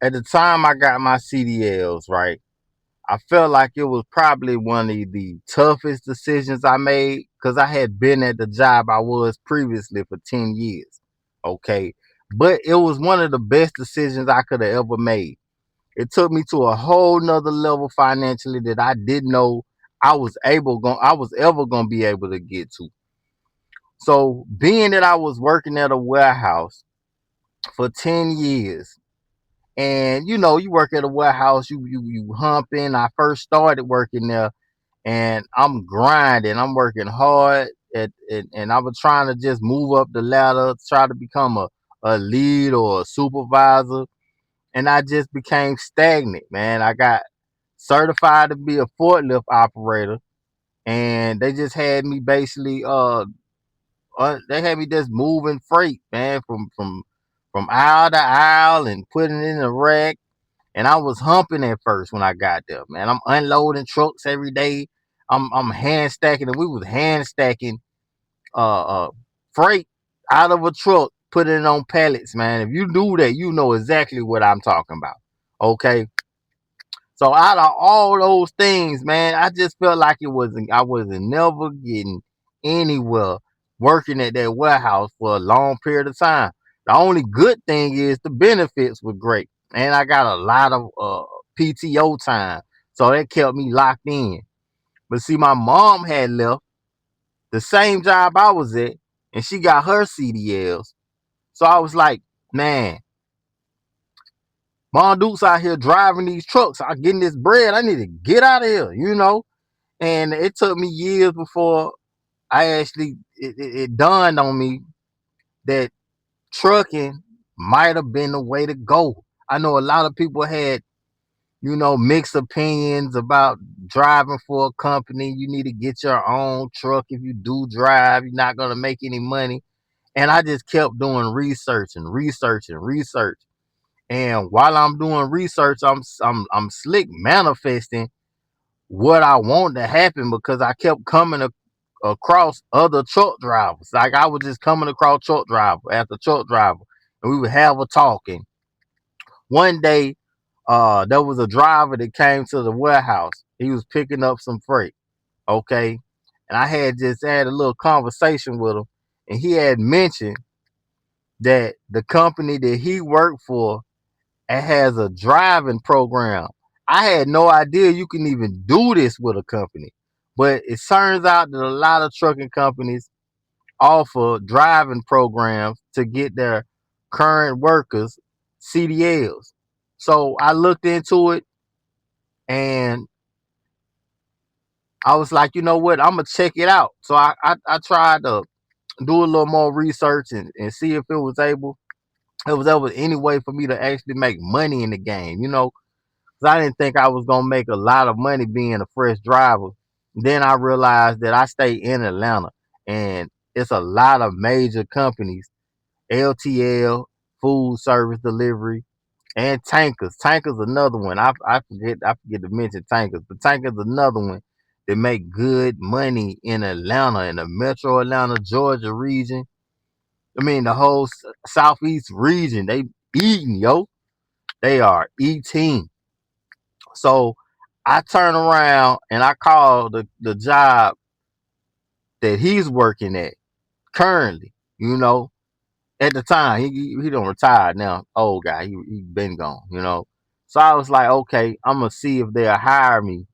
at the time I got my CDLs, right? I felt like it was probably one of the toughest decisions I made because I had been at the job I was previously for 10 years. Okay. But it was one of the best decisions I could have ever made. It took me to a whole nother level financially that I didn't know I was ever gonna be able to get to. So being that I was working at a warehouse for 10 years, and you work at a warehouse, you humping. I first started working there and I'm grinding. I'm working hard and I was trying to just move up the ladder, try to become a lead or a supervisor. And I just became stagnant, man. I got certified to be a forklift operator, and they just had me basically they had me just moving freight, man, from aisle to aisle and putting it in the rack. And I was humping at first when I got there, man. I'm unloading trucks every day. I'm hand stacking, and we was hand stacking uh freight out of a truck, putting it on pallets, man. If you do that, you know exactly what I'm talking about. Okay. So out of all those things, man, I just felt like I wasn't never getting anywhere working at that warehouse for a long period of time. The only good thing is the benefits were great. And I got a lot of PTO time. So that kept me locked in. But see, my mom had left the same job I was at, and she got her CDLs. So I was like, man, Mom Duke's out here driving these trucks. I'm getting this bread. I need to get out of here. And it took me years before it dawned on me that trucking might have been the way to go. I know a lot of people had, mixed opinions about driving for a company. You need to get your own truck. If you do drive, you're not going to make any money. And I just kept doing research and research and research. And while I'm doing research, I'm slick manifesting what I want to happen because I kept coming across other truck drivers. Like I was just coming across truck driver after truck driver, and we would have a talk. And one day, there was a driver that came to the warehouse. He was picking up some freight. Okay, and I had just had a little conversation with him, and he had mentioned that the company that he worked for and has a driving program. I had no idea you can even do this with a company. But it turns out that a lot of trucking companies offer driving programs to get their current workers CDLs. So I looked into it and I was like, you know what, I'm gonna check it out. So I tried to do a little more research and see if it was ever any way for me to actually make money in the game. 'Cause I didn't think I was gonna make a lot of money being a fresh driver. Then I realized that I stay in Atlanta and it's a lot of major companies, LTL, food service delivery, and tankers. Tankers another one. I forget to mention tankers, but tankers another one that make good money in Atlanta, in the metro Atlanta, Georgia region. I mean the whole southeast region. They eating, yo. They are eating. So I turn around and I call the job that he's working at currently. At the time he don't retire now, old guy. He been gone. So I was like, okay, I'm gonna see if they'll hire me.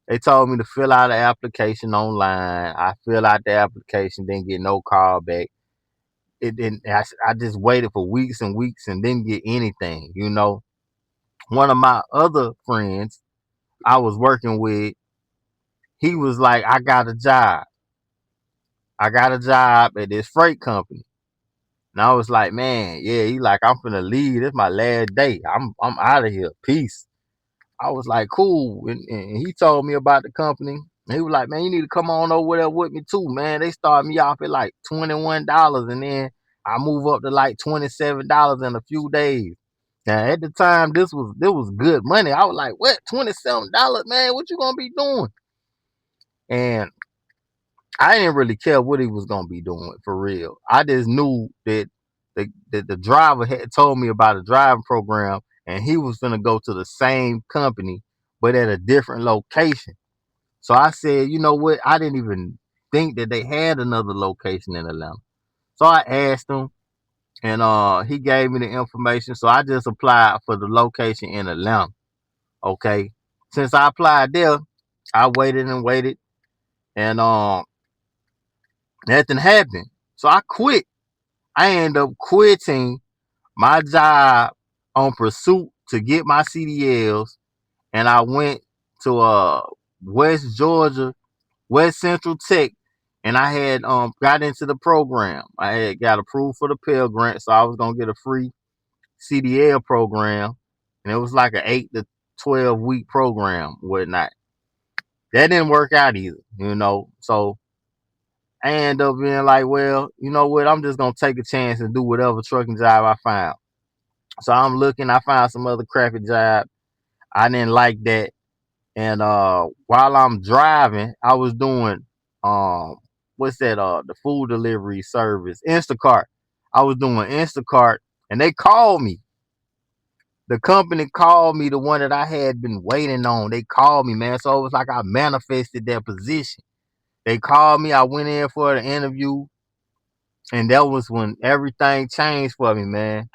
They told me to fill out an application online. I fill out the application, didn't get no call back. It didn't. I just waited for weeks and weeks and didn't get anything. One of my other friends I was working with, he was like, I got a job. I got a job at this freight company. And I was like, man, yeah, he like, I'm finna leave. It's my last day. I'm out of here. Peace. I was like, cool. And he told me about the company. And he was like, man, you need to come on over there with me too, man. They started me off at like $21 and then I move up to like $27 in a few days. Now at the time, this was good money. I was like, what, $27, man? What you gonna be doing? And I didn't really care what he was gonna be doing for real. I just knew that the driver had told me about a driving program, and he was gonna go to the same company, but at a different location. So I said, you know what? I didn't even think that they had another location in Atlanta. So I asked him, and he gave me the information. So I just applied for the location in Atlanta. Okay. Since I applied there, I waited and waited, and nothing happened. So I quit. I ended up quitting my job on pursuit to get my CDLs, and I went to West Georgia, West Central Tech, and I had got into the program. I had got approved for the Pell Grant, so I was gonna get a free CDL program, and it was like an 8 to 12 week program, whatnot. That didn't work out either. So I ended up being like, well, you know what? I'm just gonna take a chance and do whatever trucking job I find. So I'm looking. I found some other crappy job. I didn't like that. And while I'm driving, I was doing what's that? The food delivery service, Instacart. I was doing Instacart, and they called me. The company called me, the one that I had been waiting on. They called me, man. So it was like I manifested that position. They called me. I went in for the interview, and that was when everything changed for me, man.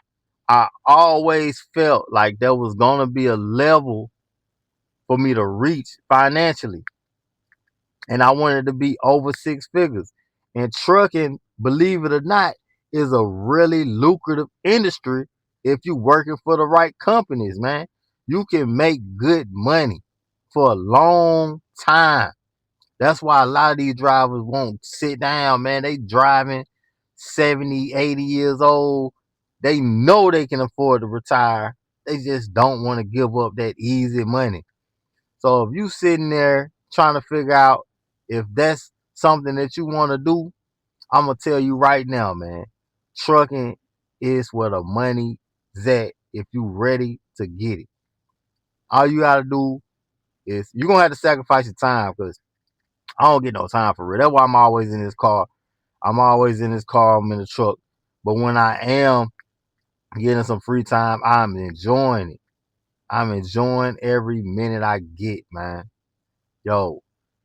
I always felt like there was gonna be a level for me to reach financially, and I wanted to be over 6 figures. And trucking, believe it or not, is a really lucrative industry if you're working for the right companies, man. You can make good money for a long time. That's why a lot of these drivers won't sit down, man. They driving 70, 80 years old. They know they can afford to retire. They just don't want to give up that easy money. So if you sitting there trying to figure out if that's something that you want to do, I'm gonna tell you right now, man. Trucking is where the money's at if you ready to get it. All you gotta do is you're gonna have to sacrifice your time because I don't get no time for real. That's why I'm always in this car. I'm always in this car. I'm in the truck. But when I am getting some free time, I'm enjoying it. I'm enjoying every minute I get, man. Yo,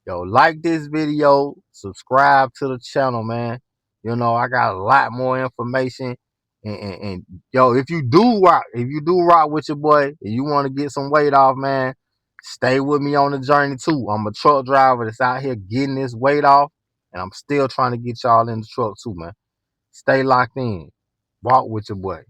like this video, subscribe to the channel, man. I got a lot more information. And yo, if you do rock with your boy, and you want to get some weight off, man, stay with me on the journey too. I'm a truck driver that's out here getting this weight off, and I'm still trying to get y'all in the truck too, man. Stay locked in. Walk with your boy.